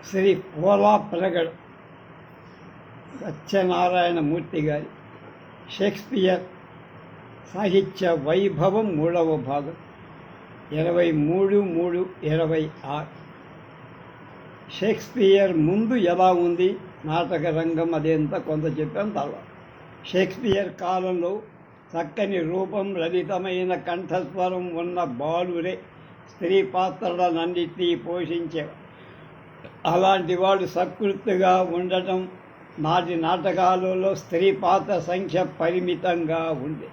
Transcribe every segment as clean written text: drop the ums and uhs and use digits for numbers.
శ్రీ పోలా ప్రగడ సత్యనారాయణమూర్తి గారి షేక్స్పియర్ సాహిత్య వైభవం 3వ భాగం 23/3/26. షేక్స్పియర్ ముందు ఎలా ఉంది నాటక రంగం అదేంత కొంత చెప్పాను. తర్వాత షేక్స్పియర్ కాలంలో చక్కని రూపం, లలితమైన కంఠస్వరం ఉన్న బాలురే స్త్రీ పాత్రలన్నింటినీ పోషించేవారు. అలాంటి వాడు సకృత్తుగా ఉండటం నాటి నాటకాలలో స్త్రీ పాత్ర సంఖ్య పరిమితంగా ఉంది.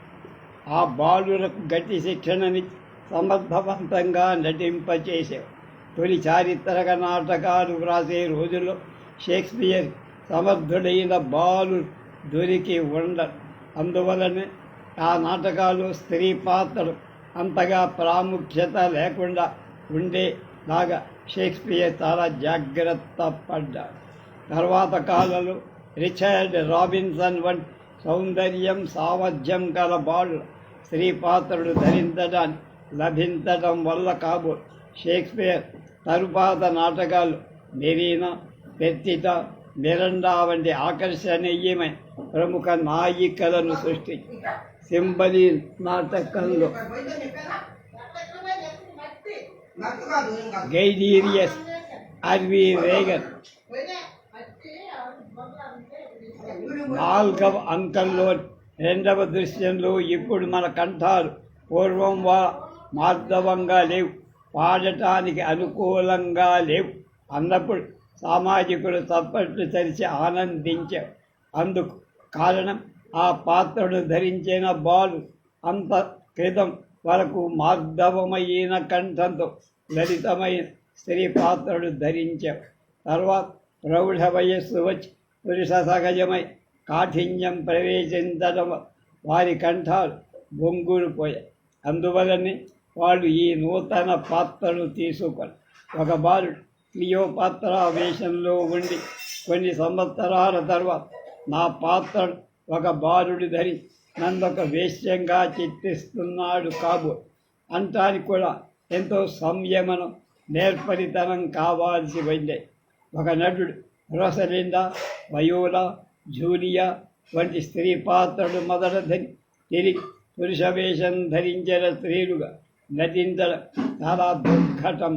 ఆ బాలులకు గట్టి శిక్షణని సమర్థవంతంగా నటింపచేసేవారు. తొలి చారిత్రక నాటకాలు వ్రాసే రోజుల్లో షేక్స్పియర్ సమర్థుడైన బాలు దొరికి ఉండరు. అందువలనే ఆ నాటకాలు స్త్రీ పాత్రలు అంతగా ప్రాముఖ్యత లేకుండా ఉండేలాగా షేక్స్పియర్ చాలా జాగ్రత్త పడ్డాడు. తర్వాత కాలంలో రిచర్డ్ రాబిన్సన్ వంటి సౌందర్యం, సామర్థ్యం గల బాలు స్త్రీ పాత్రలు ధరించడానికి లభించడం వల్ల కాబోలు షేక్స్పియర్ తరువాత నాటకాలు మెరీనా, పెర్తిత, మిరండా వంటి ఆకర్షణీయమైన ప్రముఖ నాయికలను సృష్టించి సింబలి నాటకంలో గైడీరియస్, ఆర్వి రేగన్, 4వ అంకంలో 2వ దృశ్యంలో ఇప్పుడు మన కంఠాలు పూర్వం మార్దవంగా లేవు, పాడటానికి అనుకూలంగా లేవు అన్నప్పుడు సామాజికులు చప్పట్లు తెరిచి ఆనందించారు. అందుకు కారణం ఆ పాత్రను ధరించిన బాలు అంత క్రితం వరకు మార్దవమైన కంఠంతో లలితమైన స్త్రీ పాత్రను ధరించారు. తర్వాత ప్రౌఢ వయస్సు వచ్చి పురుష సహజమై కాఠిన్యం ప్రవేశించడం వారి కంఠాలు బొంగురుపోయాయి. అందువలనే వాళ్ళు ఈ నూతన పాత్రను తీసుకొని ఒక బాలుడు క్లియోపాత్రా వేషంలో ఉండి కొన్ని సంవత్సరాల తర్వాత నా పాత్రను ఒక బాలుడు ధరి నన్నొక వేశ్యంగా చిత్రిస్తున్నాడు కాబో అంటానికి కూడా ఎంతో సంయమనం, నేర్పరితనం కావాల్సి ఉండే. ఒక నటుడు రోసలిండా, వయోలా, జూలియా వంటి స్త్రీ పాత్రలు మొదట తిరిగి పురుష వేషం ధరించిన స్త్రీలుగా నటించడం చాలా దుర్ఘటం.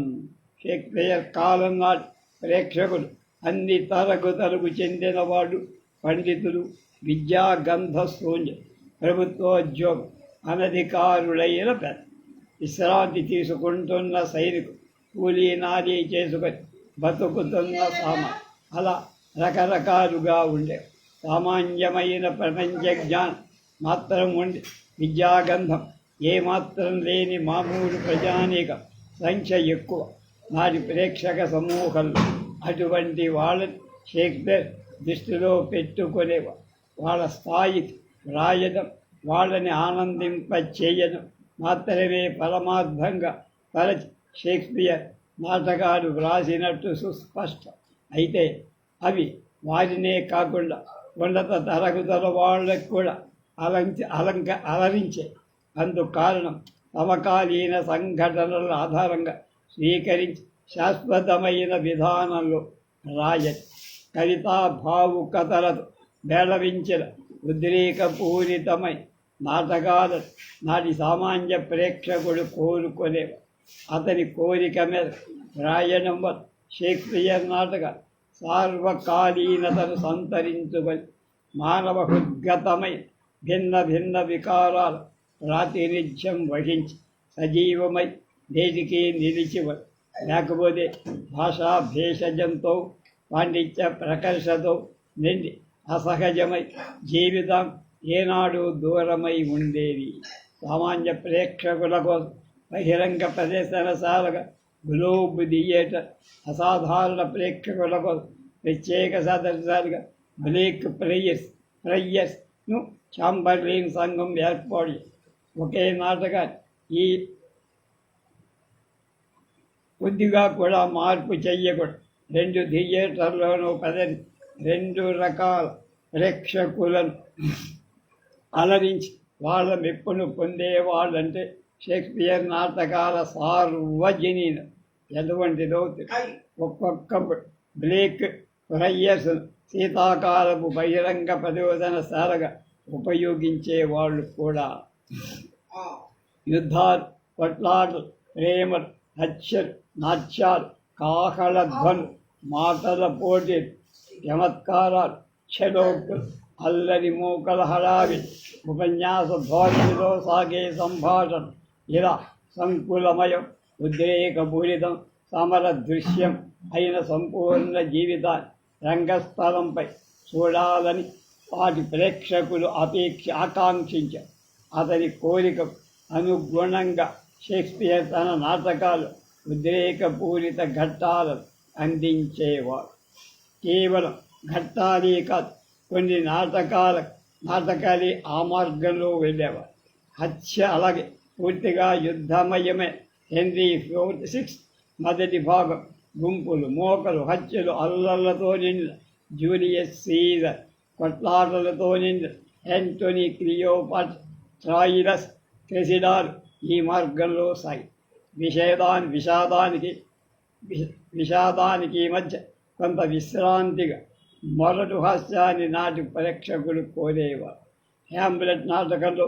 షేక్స్పియర్ కాలం నాటి ప్రేక్షకులు అన్ని తరగతులకు చెందిన వాళ్ళు, పండితులు, విద్యాగంధ శూన్యం, ప్రభుత్వోద్యోగం, అనధికారులైన పెద్ద, విశ్రాంతి తీసుకుంటున్న సైనికులు, కూలీ నారీ చేసుకొని బతుకుతున్న అలా రకరకాలుగా ఉండే. సామాన్యమైన ప్రపంచ జ్ఞానం మాత్రం ఉండి విద్యాగంధం ఏమాత్రం లేని మామూలు ప్రజానీక సంఖ్య ఎక్కువ నాటి ప్రేక్షక సమూహంలో. అటువంటి వాళ్ళని షేక్స్పియర్ దృష్టిలో పెట్టుకునేవారు. వాళ్ళ స్థాయికి రాయడం, వాళ్ళని ఆనందింపచేయడం మాత్రమే పరమార్థంగా తలచి షేక్స్పియర్ నాటకాలు వ్రాసినట్టు సుస్పష్టం. అయితే అవి వారినే కాకుండా ఉన్నత తరగతుల వాళ్ళకు కూడా అలరించే. అందుకు కారణం సమకాలీన సంఘటనల ఆధారంగా స్వీకరించి శాశ్వతమైన విధానంలో రాయని, కవితా భావుకతలతో మేళవించిన ఉద్రేకపూరితమైన నాటకాలను నాటి సామాన్య ప్రేక్షకుడు కోరుకునేవారు. అతని కోరిక మీద రాయడం వల్ల షేక్స్పియర్ నాటకాలు సార్వకాలీనతను సంతరించుకొని మానవ హృద్గతమైన భిన్న భిన్న వికారాల ప్రాతినిధ్యం వహించి సజీవమై నేటికి నిలిచివరు. లేకపోతే భాషా భేషజంతో, పాండిత్య ప్రకర్షతో నిండి అసహజమై జీవితం ఏనాడు దూరమై ఉండేది. సామాన్య ప్రేక్షకుల కోసం బహిరంగ ప్రదర్శనశాలగా గ్లోబ్ థియేటర్, అసాధారణ ప్రేక్షకుల కోసం ప్రత్యేక సదస్సులుగా బ్లేక్ ప్రేయర్స్ను చాంబర్లిన్ సంఘం ఏర్పాటు. ఒకే నాటకాన్ని ఈ కొద్దిగా కూడా మార్పు చెయ్యకూడదు. 2 థియేటర్లోనూ 2 రకాల ప్రేక్షకులను అలరించి వాళ్ళ మెప్పును పొందేవాళ్ళంటే షేక్స్పియర్ నాటకాల సార్వజనీనం ఎటువంటిదో ఒక్కొక్క బ్లేక్ ఫ్రైయర్స్ శీతాకాలపు బహిరంగ ప్రచోదన శాలగా ఉపయోగించేవాళ్ళు కూడా. యుద్ధాలు, కొట్లాటలు, ప్రేమలు, హత్యలు, నాట్యాలు, కాహళ ధ్వనులు, మాటల పోటీలు, చమత్కారాలు, ఛలోక్తులు, అల్లరి మూకల హడావి, ఉపన్యాస ధోరణిలో సాగే సంభాషణ, ఇలా సంకులమయం, ఉద్రేకపూరితం, సమర దృశ్యం అయిన సంపూర్ణ జీవితాన్ని రంగస్థలంపై చూడాలని వాటి ప్రేక్షకులు ఆకాంక్షించారు. అతని కోరికకు అనుగుణంగా షేక్స్పియర్ తన నాటకాలు ఉద్రేకపూరిత ఘట్టాలను అందించేవాడు. కేవలం ఘట్టాలే కాదు, కొన్ని నాటకాలే ఆ మార్గంలో వెళ్ళేవారు. హత్య అలాగే పూర్తిగా యుద్ధమయమే. హెన్రీ VI మొదటి భాగం గుంపులు, మోకలు, హత్యలు, అల్లర్లతో నిండిన జూలియస్ సీజర్, కొట్లాటలతో నిండిన యాంటోనీ క్లియోపాట్రా, ట్రాయిలస్, క్రెసిడాలు ఈ మార్గంలో సాగి విషాదానికి మధ్య కొంత విశ్రాంతిగా మొరటు హాస్యాన్ని నాటి ప్రేక్షకులు కోరేవారు. హ్యామ్లెట్ నాటకంలో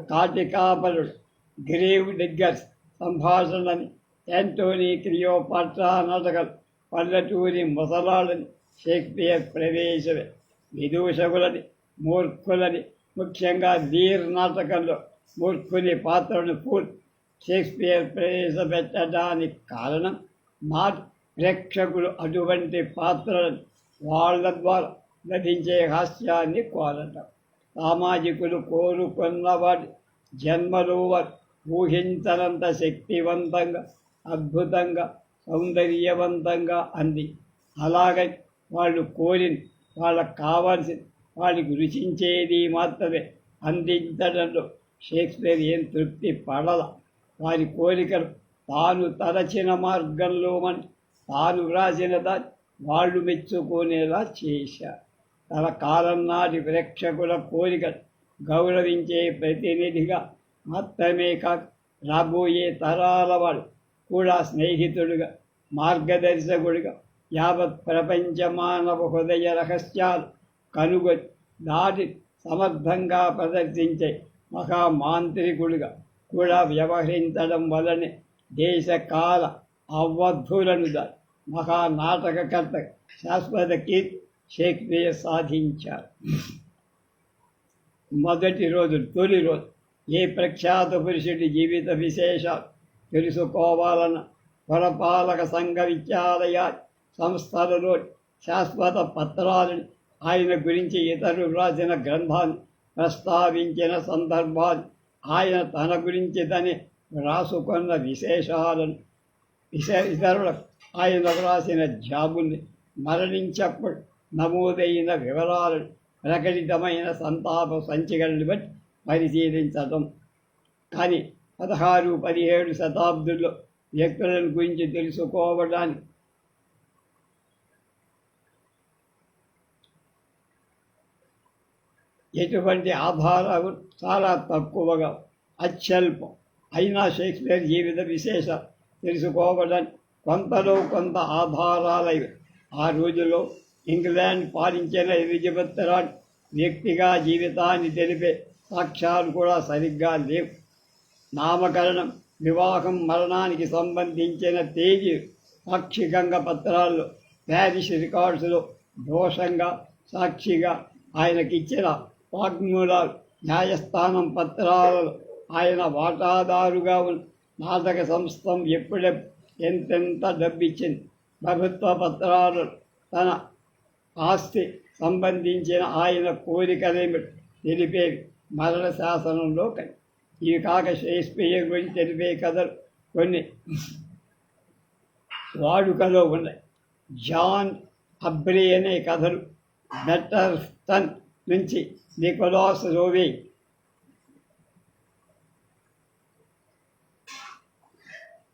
కాటి కాపరుడు గ్రేవ్ డిగ్గర్స్ సంభాషణని, యాంటోనీ క్లియోపాట్రా నాటకాలు పల్లెటూరి ముసలాళ్ళని షేక్స్పియర్ ప్రవేశమే. విదూషకులని, మూర్ఖులని, ముఖ్యంగా లీర్ నాటకంలో మూర్ఖుని పాత్రను షేక్స్పియర్ ప్రవేశపెట్టడానికి కారణం నాటి ప్రేక్షకులు అటువంటి పాత్రలను వాళ్ళ ద్వారా లభించే హాస్యాన్ని కోరటం. సామాజికులు కోరుకున్న వాటి జన్మలో వారు ఊహించనంత శక్తివంతంగా, అద్భుతంగా, సౌందర్యవంతంగా అంది. అలాగే వాళ్ళు కోరిని, వాళ్ళకు కావాల్సింది, వాళ్ళకి రుచించేది మాత్రమే అందించడంలో షేక్స్పియర్ ఏం తృప్తి పడల. వారి కోరికలు తాను తలచిన మార్గంలో తాను వ్రాసిన దాన్ని వాళ్ళు మెచ్చుకునేలా చేశారు. తన కాలం నాటి ప్రేక్షకుల కోరికలు గౌరవించే ప్రతినిధిగా మాత్రమే కాక రాబోయే తరాల వాడు కూడా స్నేహితుడిగా, మార్గదర్శకుడిగా యావత్ ప్రపంచ మానవ హృదయ రహస్యాలు కనుగొని దాటి సమర్థంగా ప్రదర్శించే మహామాంత్రికుడిగా కూడా వ్యవహరించడం వలనే దేశకాల అవధులను దాటి మహానాటకకర్త శాశ్వత కీర్తి షేక్స్పియర్ సాధించారు. తొలి రోజు ఏ ప్రఖ్యాత పురుషుడి జీవిత విశేషాలు తెలుసుకోవాలన్న పురపాలక సంఘ విద్యాలయ సంస్థలలో శాశ్వత పత్రాలను, ఆయన గురించి ఇతరులు వ్రాసిన గ్రంథాన్ని ప్రస్తావించిన సందర్భాలు, ఆయన తన గురించి వ్రాసుకున్న విశేషాలను, ఇతరులకు ఆయన వ్రాసిన జాబుల్ని, మరణించప్పుడు నమోదైన వివరాలను, ప్రకటితమైన సంతాప సంచికలను బట్టి పరిశీలించడం. కానీ 16-17 శతాబ్దుల్లో వ్యక్తులను గురించి తెలుసుకోవడానికి ఎటువంటి ఆధారాలు చాలా తక్కువగా, అత్యల్పం. అయినా షేక్స్పియర్ జీవిత విశేషాలు తెలుసుకోవడానికి కొంతలో కొంత ఆధారాలైవి. ఆ రోజుల్లో ఇంగ్లాండ్ పాలించిన ఎలిజబెత్ రాణి వ్యక్తిగా జీవితాన్ని తెలిపే సాక్ష్యాలు కూడా సరిగ్గా లేవు. నామకరణం, వివాహం, మరణానికి సంబంధించిన తేదీ పాక్షికంగా పత్రాల్లో, ప్యారిష్ రికార్డ్స్లో దోషంగా సాక్షిగా ఆయనకిచ్చిన వాగ్మూలాలు, న్యాయస్థానం పత్రాలలో ఆయన వాటాదారుగా ఉన్న నాటక సంస్థ ఎంతెంత డబ్బిచ్చింది, ప్రభుత్వ పత్రాలు తన ఆస్తి సంబంధించిన ఆయన కోరికలేమిటి తెలిపేవి మరణ శాసనంలో కలి. ఇవి కాక షేక్స్పియర్ గురించి తెలిపే కథలు కొన్ని వాడుకలో ఉన్నాయి. జాన్ అబ్రే అనే కథలు, మెట్టర్స్టన్ నుంచి నికోలాస్ రోవే,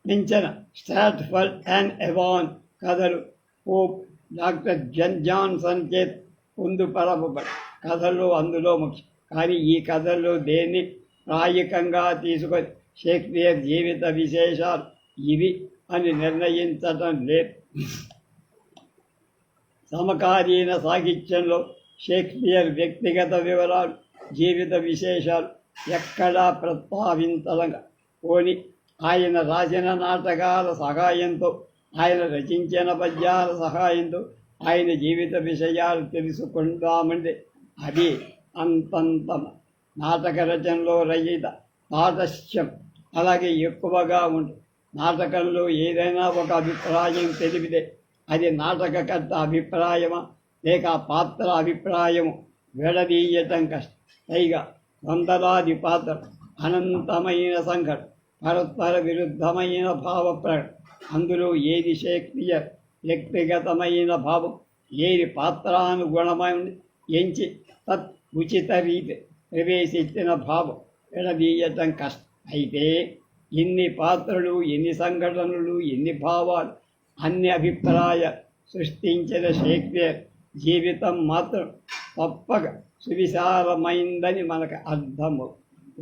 మించిన స్ట్రాట్ఫర్డ్ అండ్ ఎవాన్ కథలు, పోప్, డాక్టర్ జాన్సన్ చేత పొందుపరపబడి కథలు అందులో ముఖ్యం. కానీ ఈ కథల్లో దేన్ని ప్రాయికంగా తీసుకొని షేక్స్పియర్ జీవిత విశేషాలు ఇవి అని నిర్ణయించటం లేదు. సమకాలీన సాహిత్యంలో షేక్స్పియర్ వ్యక్తిగత వివరాలు, జీవిత విశేషాలు ఎక్కడా ప్రస్తావించలంగా పోని ఆయన రాసిన నాటకాల సహాయంతో, ఆయన రచించిన పద్యాల సహాయంతో ఆయన జీవిత విషయాలు తెలుసుకుందామంటే అది అంతంత నాటక రచనలో రచయిత తాటస్యం అలాగే ఎక్కువగా ఉంటుంది. నాటకంలో ఏదైనా ఒక అభిప్రాయం తెలిపితే అది నాటకకర్త అభిప్రాయమా లేక పాత్ర అభిప్రాయము విడదీయటం కష్టం. పైగా వందలాది పాత్రలు, అనంతమైన సంఘటన, పరస్పర విరుద్ధమైన భావ ప్రకటన. అందులో ఏది షేక్స్పియర్ వ్యక్తిగతమైన భావం, ఏది పాత్రానుగుణమైన ఎంచి తత్ ఉచిత రీతి ప్రవేశించిన భావం విడదీయటం కష్టం. అయితే ఎన్ని పాత్రలు, ఎన్ని సంఘటనలు, ఎన్ని భావాలు, అన్ని అభిప్రాయ సృష్టించిన షేక్స్పియర్ జీవితం మాత్రం తప్పక సువిశాలమైందని మనకు అర్థము.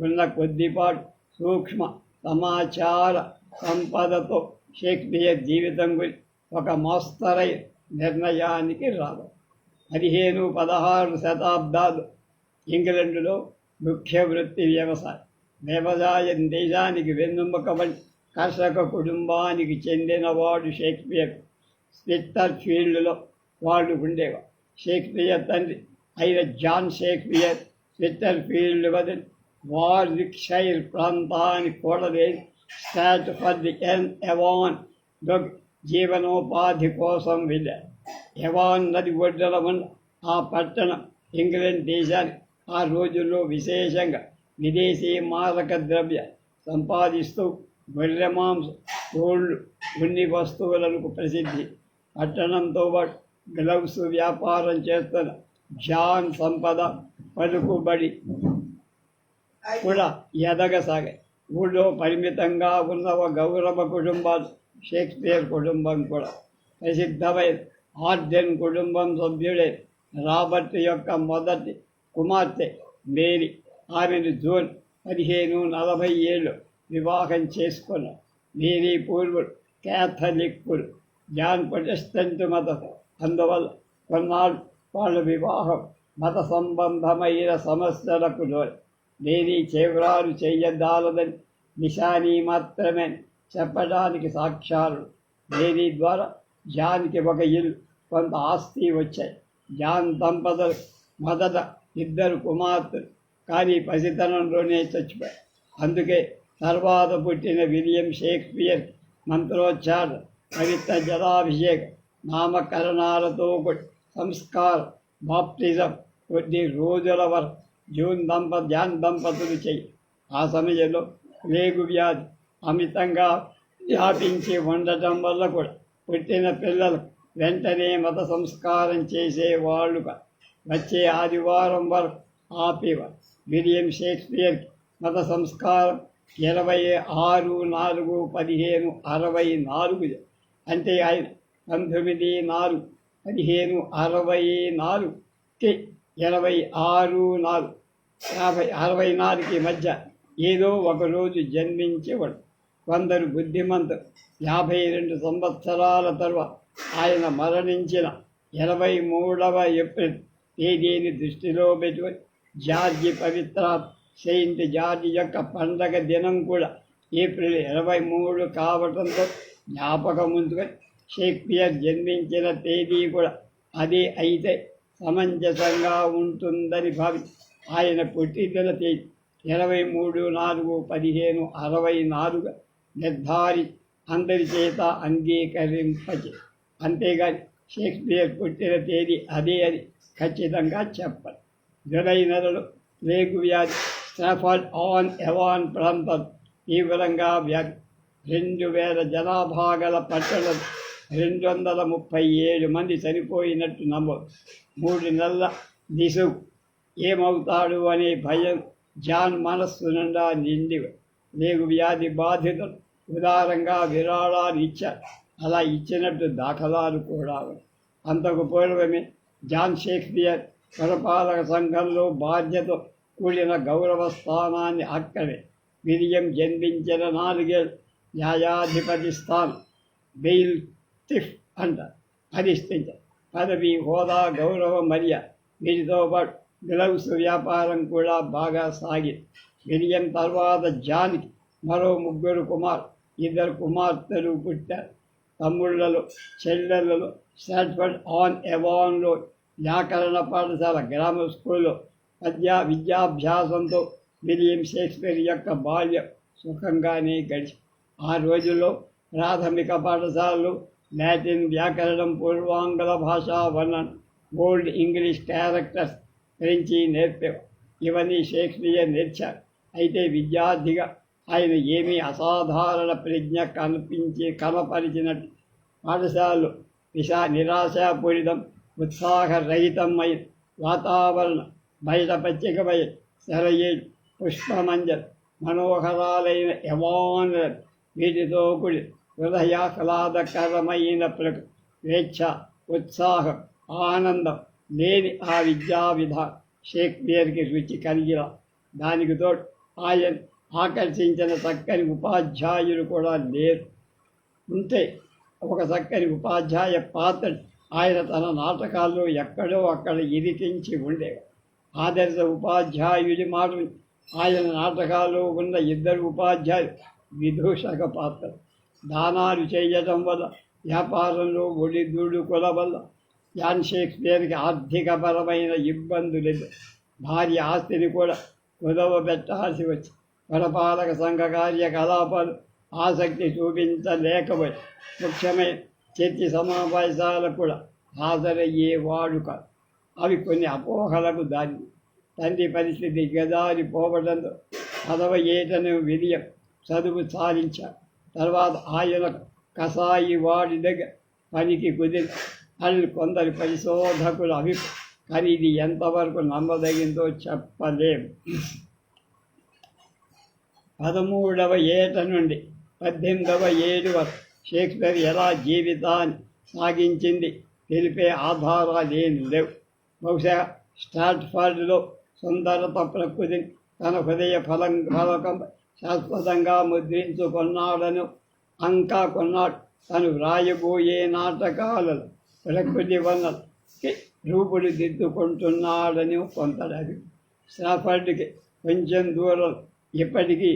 ఉన్న కొద్దిపాటు సూక్ష్మ సమాచార సంపదతో షేక్స్పియర్ జీవితం గురించి ఒక మోస్తరై నిర్ణయానికి రాదు. 15-16 శతాబ్దాలు ఇంగ్లండులో ముఖ్య వృత్తి వ్యవసాయం. వ్యవసాయం దేశానికి వెన్నెముకబడి కర్షక కుటుంబానికి చెందినవాడు షేక్స్పియర్. స్విట్జర్లాండ్లో వాళ్ళు ఉండేవారు. షేక్స్పియర్ తండ్రి అయిన జాన్ షేక్స్పియర్ స్విట్జర్లాండ్ వదిలి వార్విక్షైర్ ప్రాంతానికి కూడలేని స్టాట్ఫర్డ్-ఆన్-అవన్ జీవనోపాధి కోసం వెళ్ళారు. ఎవన్ నది ఒడ్డున ఉన్న ఆ పట్టణం ఇంగ్లాండ్ దేశానికి ఆ రోజుల్లో విశేషంగా విదేశీ మారక ద్రవ్య సంపాదిస్తూ గొర్రె మాంసం, కోళ్ళు, ఉన్ని వస్తువులకు ప్రసిద్ధి. పట్టణంతో పాటు గ్లవ్స్ వ్యాపారం చేస్తున్న జాన్ సంపద, పలుకుబడి కూడా ఎదగసాగాయి. ఊళ్ళో పరిమితంగా ఉన్న గౌరవ కుటుంబాలు షేక్స్పియర్ కుటుంబం కూడా ప్రసిద్ధమైన ఆర్డెన్ కుటుంబం సభ్యుడే రాబర్ట్ యొక్క మొదటి కుమార్తె మేరీ. ఆమెను జూన్ 1547 వివాహం చేసుకున్నారు. మేరీ పూర్వులు క్యాథలిక్కులు, జాన్ ప్రొటెస్టెంట్ మతం. అందువల్ల కొన్నాళ్ళు వాళ్ళ వివాహం మత సంబంధమైన సమస్యలకు లోను. మేరీ చేవ్రాలు చేయదాలదని నిశానీ మాత్రమే చెప్పడానికి సాక్ష్యాలు. మేరీ ద్వారా జాన్కి ఒక ఇల్లు, కొంత ఆస్తి వచ్చాయి. జాన్ దంపతులు మొదట 2 కుమార్తెలు, కానీ పసితనంలోనే చచ్చిపోయారు. అందుకే తర్వాత పుట్టిన విలియం షేక్స్పియర్ మంత్రోచ్చారణ, పవిత్ర జలాభిషేకం, నామకరణాలతో కూడి సంస్కారం, బాప్టిజం కొద్ది రోజుల వరకు జాన్ దంపతులు చేయి. ఆ సమయంలో ప్లేగు వ్యాధి అమితంగా వ్యాపించి ఉండటం వల్ల కూడా పుట్టిన పిల్లలకు వెంటనే మత సంస్కారం చేసేవాళ్ళు వచ్చే ఆదివారం వరకు ఆపేవారు. విలియం షేక్స్పియర్కి మత సంస్కారం 26/4/1564, అంటే ఆయన 19/4/1564కి 26/4/64కి మధ్య ఏదో ఒకరోజు జన్మించేవాడు. కొందరు బుద్ధిమంతులు 52 సంవత్సరాల తర్వాత ఆయన మరణించిన 23వ ఏప్రిల్ తేదీని దృష్టిలో పెట్టుకొని జార్జి పవిత్ర సెయింట్ జార్జి యొక్క పండగ దినం కూడా ఏప్రిల్ 23 కావడంతో జ్ఞాపకం ఉంచుకొని షేక్స్పియర్ జన్మించిన తేదీ కూడా అదే అయితే సమంజసంగా ఉంటుందని భావించి ఆయన పుట్టిన తేదీ 23/4/1564 నిర్ధారి అందరి చేత అంగీకరింపచే. అంతేగాని షేక్స్పియర్ పుట్టిన తేదీ అదే అని ఖచ్చితంగా చెప్పాలి. జూలై నెలలో ప్లేగు వ్యాధి స్టాట్ఫర్డ్-ఆన్-అవన్ ప్రాంతం తీవ్రంగా వ్యాధి. 2000 జనాభా గల పట్టణం 237 మంది చనిపోయినట్టు నమోదు. 3 నెలల దిశవు ఏమవుతాడు అనే భయం జాన్ మనస్సు నిండా నిండి. ప్లేగు వ్యాధి బాధితులు ఉదారంగా విరాళాలు ఇచ్చారు. అలా ఇచ్చినట్టు దాఖలాలు కూడా ఉన్నాయి. అంతకు పూర్వమే జాన్ షేక్స్పియర్ పురపాలక సంఘంలో బాధ్యత కూడిన గౌరవ స్థానాన్ని ఆక్రమి విలియం జన్మించిన 4 ఏళ్ళు న్యాయాధిపతి స్థానం బెయిల్ టిఫ్ అంటారు అధిష్ఠించారు. పదవి, హోదా, గౌరవం, మర్యాద వీటితో పాటు గ్లౌస్ వ్యాపారం కూడా బాగా సాగింది. విలియం తర్వాత జాన్కి మరో 3 కుమారులు, 2 కుమార్తెలు పుట్టారు. తమ్ముళ్లలో, చెల్లెళ్లలో స్టాట్ఫర్డ్ ఆన్ ఎవాన్లో వ్యాకరణ పాఠశాల, గ్రామర్ స్కూల్లో విద్యాభ్యాసంతో విలియం షేక్స్పియర్ యొక్క బాల్యం సుఖంగానే గడిచి ఆ రోజుల్లో ప్రాథమిక పాఠశాలలో లాటిన్ వ్యాకరణం, పూర్వాంగ్ల భాషా వర్ణన, ఓల్డ్ ఇంగ్లీష్ క్యారెక్టర్స్ గురించి నేర్పేవారు. ఇవన్నీ షేక్స్పియర్ నేర్చారు. అయితే విద్యార్థిగా ఆయన ఏమీ అసాధారణ ప్రజ్ఞ కనపరిచినట్టు పాఠశాలలో నిరాశాపూరితం, ఉత్సాహరహితమైన వాతావరణం, బయట పచ్చికపై సెలయేడు, పుష్పమంజర్, మనోహరాలైన యవాన్లు, వీటితో కూడి హృదయాహ్లాదకరమైన స్వేచ్ఛ, ఉత్సాహం, ఆనందం లేని ఆ విద్యా విధానం షేక్స్పియర్కి రుచి కలిగిన. దానికి తోడు ఆయన ఆకర్షించిన చక్కని ఉపాధ్యాయులు కూడా లేరు. ఉంటే ఒక చక్కని ఉపాధ్యాయ పాత్ర ఆయన తన నాటకాల్లో ఎక్కడో అక్కడ ఇరికించి ఉండేవారు. ఆదర్శ ఉపాధ్యాయుడి మాట ఆయన నాటకాల్లో ఉన్న 2 ఉపాధ్యాయులు విదూషక పాత్ర. దానాలు చేయటం వల్ల, వ్యాపారంలో ఒడిదుడుకుల వల్ల జాన్ షేక్స్పియర్కి ఆర్థికపరమైన ఇబ్బందులు, భార్య ఆస్తిని కూడా కుదవబెట్టాల్సి వచ్చి పురపాలక సంఘ కార్యకలాపాలు ఆసక్తి చూపించలేకపోయి ముఖ్యమైన చర్చి సమావేశాలకు కూడా హాజరయ్యేవాడు కాదు. అవి కొన్ని అపోహలకు దారి. తండ్రి పరిస్థితి గదారిపోవడంతో 10వ ఏటను విలియం చదువు సాధించారు. తర్వాత ఆయన కసాయి వాడి దగ్గర పనికి కుదిరి అని కొందరు పరిశోధకుల అభిప్రాయం. కానీ ఇది ఎంతవరకు నమ్మదగిందో చెప్పలేము. 13వ ఏట నుండి 18వ ఏడు వరకు షేక్స్పియర్ ఎలా జీవితాన్ని సాగించింది తెలిపే ఆధారాలేమి లేవు. బహుశా స్టాట్ఫర్డ్లో సుందరత ప్రకృతిని తన హృదయ ఫలకం శాశ్వతంగా ముద్రించుకున్నాడను అంకా కొన్నాడు. తను వ్రాయబోయే నాటకాలలో ప్రకృతి వనరులకి రూపులు దిద్దుకుంటున్నాడని కొంతడు. స్టాట్ఫర్డ్కి కొంచెం దూరం ఇప్పటికీ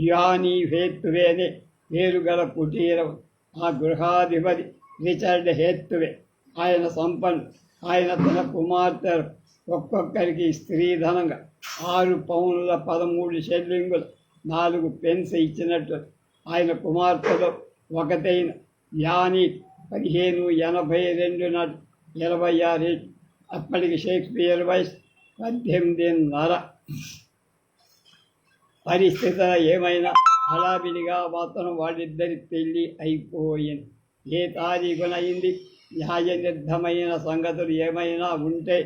యానీ హేత్తువే అనే పేరుగల కుటీరం. ఆ గృహాధిపతి రిచర్డ్ హేత్తువే. ఆయన సంపన్ను. ఆయన తన కుమార్తెలు ఒక్కొక్కరికి స్త్రీధనంగా 6 పౌండ్ల 13 షెల్లింగులు 4 పెన్స్ ఇచ్చినట్టు. ఆయన కుమార్తెలో ఒకటైన యానీ 1582 నాటి 26 ఏళ్ళు. అప్పటికి షేక్స్పియర్ వయసు 18.5. పరిస్థితులు ఏమైనా హడావిడిగా మాత్రం వాళ్ళిద్దరి పెళ్ళి అయిపోయింది. ఏ తారీఖున అయింది? న్యాయనిర్ధమైన సంగతులు ఏమైనా ఉంటే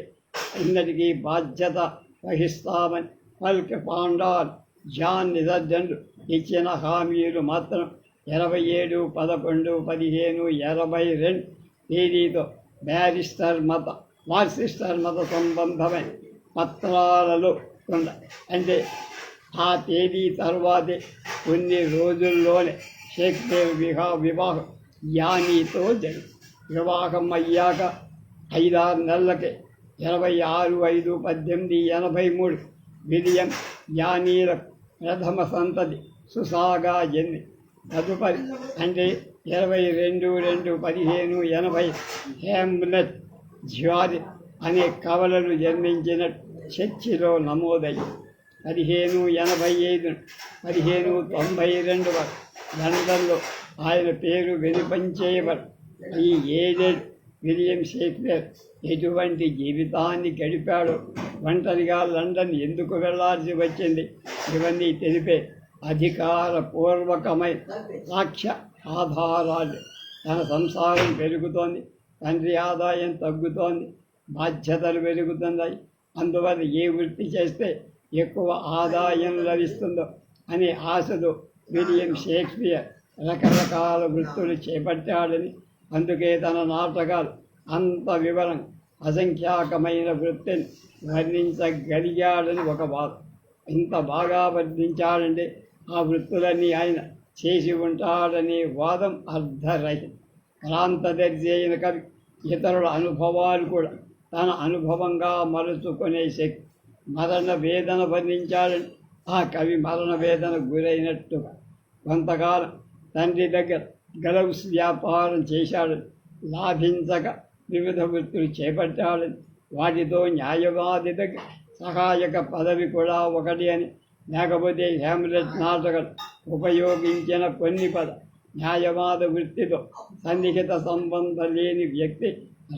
ఇన్నటికీ బాధ్యత వహిస్తామని ఫల్క్ పాండాల్, జాన్ నిదర్జన్లు ఇచ్చిన హామీలు మాత్రం 27/11/1522 తేదీతో మార్క్సిస్టర్ మత సంబంధమైన పత్రాలలో ఉన్నాయి. అంటే ఆ తేదీ తర్వాతే కొన్ని రోజుల్లోనే షేక్స్పియర్ వివాహం యానీతో జరిగింది. వివాహం అయ్యాక 5-6 నెలలకే 26/5/1883 విలియం యానీల ప్రథమ సంతతి సుసాగా జన్మి. తదుపరి అంటే 22/2/1580 హ్యామ్లెట్ జ్వారి అనే కవలలు జన్మించినట్టు చర్చిలో నమోదయ్యి 1585-1592 వరకు లండన్లో ఆయన పేరు వినిపించేవారు. ఈ 7 విలియం షేక్స్పియర్ ఎటువంటి జీవితాన్ని గడిపాడో, ఒంటరిగా లండన్ ఎందుకు వెళ్లాల్సి వచ్చింది, ఇవన్నీ తెలిపే అధికారపూర్వకమైన సాక్ష్య ఆధారాలు. తన సంసారం పెరుగుతోంది, తండ్రి ఆదాయం తగ్గుతోంది, బాధ్యతలు పెరుగుతున్నాయి. అందువల్ల ఏ వృత్తి చేస్తే ఎక్కువ ఆదాయం లభిస్తుందో అనే ఆశతో విలియం షేక్స్పియర్ రకరకాల వృత్తులు చేపట్టాడని, అందుకే తన నాటకాలు అంత వివరంగా అసంఖ్యాకమైన వృత్తిని వర్ణించగలిగాడని ఒక వాదం. ఇంత బాగా వర్ణించాడంటే ఆ వృత్తులన్నీ ఆయన చేసి ఉంటాడనే వాదం అర్ధరహితం. క్రాంతదర్శి అయిన కవి ఇతరుల అనుభవాలు కూడా తన అనుభవంగా మలుచుకునే శక్తి. మరణ వేదన బంధించాడని ఆ కవి మరణ వేదన గురైనట్టుగా కొంతకాలం తండ్రి దగ్గర గ్లౌస్ వ్యాపారం చేశాడని, లాభించక వివిధ వృత్తులు చేపట్టాడని, వాటితో న్యాయవాది దగ్గర సహాయక పదవి కూడా ఒకటి అని, లేకపోతే హ్యామ్లెట్ నాటకం ఉపయోగించిన కొన్ని న్యాయవాద వృత్తితో సన్నిహిత సంబంధం లేని వ్యక్తి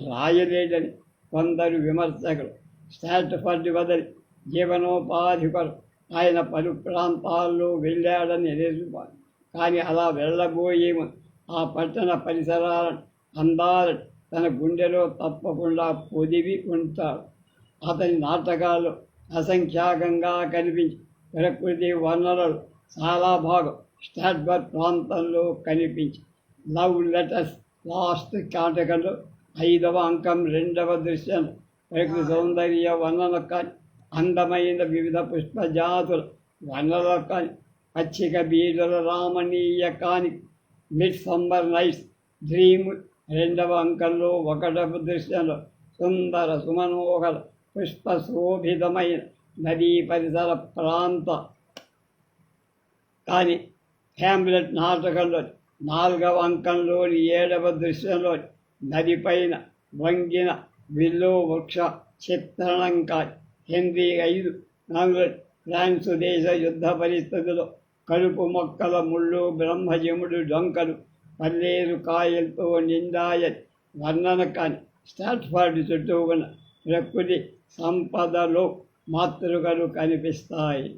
రాయలేడని కొందరు విమర్శకులు. స్టాట్ఫర్డ్ వదిలి జీవనోపాధి కొరకు ఆయన పలు ప్రాంతాల్లో వెళ్ళాడని నిరూపారు. కానీ అలా వెళ్ళబోయే ఆ పట్టణ పరిసరాలను అందాలను తన గుండెలో తప్పకుండా పొదివి ఉంటాడు. అతని నాటకాల్లో అసంఖ్యాకంగా కనిపించి ప్రకృతి వర్ణనలు చాలా భాగం స్టాట్ఫర్డ్ ప్రాంతంలో కనిపించి, లవ్ లెటర్స్ లాస్ట్ నాటకంలో 5వ అంకం 2వ దృశ్యం ప్రకృతి సౌందర్య వర్ణన కానీ, అందమైన వివిధ పుష్పజాతుల వర్ణన కానీ, పచ్చిక బీజల రామణీయ కానీ, మిడ్ సమ్మర్ నైట్స్ డ్రీమ్ 2వ అంకంలో 1వ దృశ్యంలో సుందర సుమనోహర పుష్పశోభితమైన నదీ పరిసర ప్రాంత కానీ, హ్యామ్లెట్ నాటకంలో 4వ అంకంలోని 7వ దృశ్యంలో నదిపైన వంగిన విల్లో వృక్ష చిత్రణం కాని, హెన్రీ 5 ఫ్రాన్స్ దేశ యుద్ధ పరిస్థితుల్లో కలుపు మొక్కల ముళ్ళు బ్రహ్మజముడు డొంకలు పల్లేరు కాయలతో నిండాయని వర్ణన కాని, స్టాట్ఫర్డ్ చుట్టూ ఉన్న ప్రకృతి సంపదలో మాతృకలు కనిపిస్తాయి.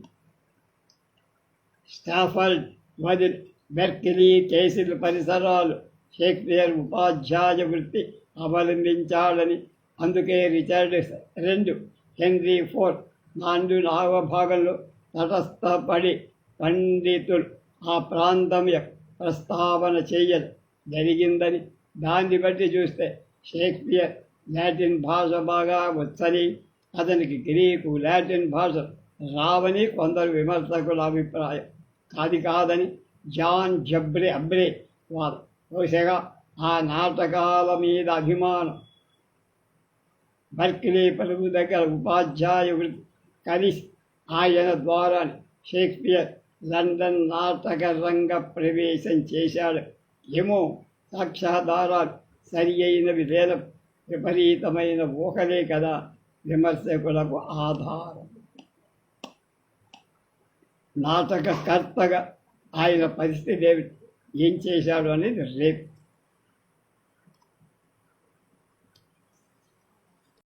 స్టాట్ఫర్డ్ వదిలి బెర్కిలీ కేసిల్ పరిసరాలు షేక్స్పియర్ ఉపాధ్యాయ వృత్తి అవలంబించాడని, అందుకే రిచర్డ్ 2 హెన్రీ 4 4వ భాగంలో తటస్థపడి పండితులు ఆ ప్రాంతం యొక్క ప్రస్తావన చేయడం జరిగిందని, దాన్ని బట్టి చూస్తే షేక్స్పియర్ లాటిన్ భాష బాగా వచ్చని, అతనికి గ్రీకు లాటిన్ భాష రావని కొందరు విమర్శకుల అభిప్రాయం. కాదని జాన్ అబ్రే వారు. బహుశగా ఆ నాటకాల మీద అభిమానం, బర్కిలీ పలువు దగ్గర ఉపాధ్యాయ వృత్తి కలిసి ఆయన ద్వారా షేక్స్పియర్ లండన్ నాటక రంగ ప్రవేశం చేశాడు ఏమో. సాక్ష్యాధారాలు సరి అయినవి లేన విపరీతమైన ఊహలే కదా విమర్శకులకు ఆధారం. నాటకకర్తగా ఆయన పరిస్థితి ఏం చేశాడు అనేది రేపు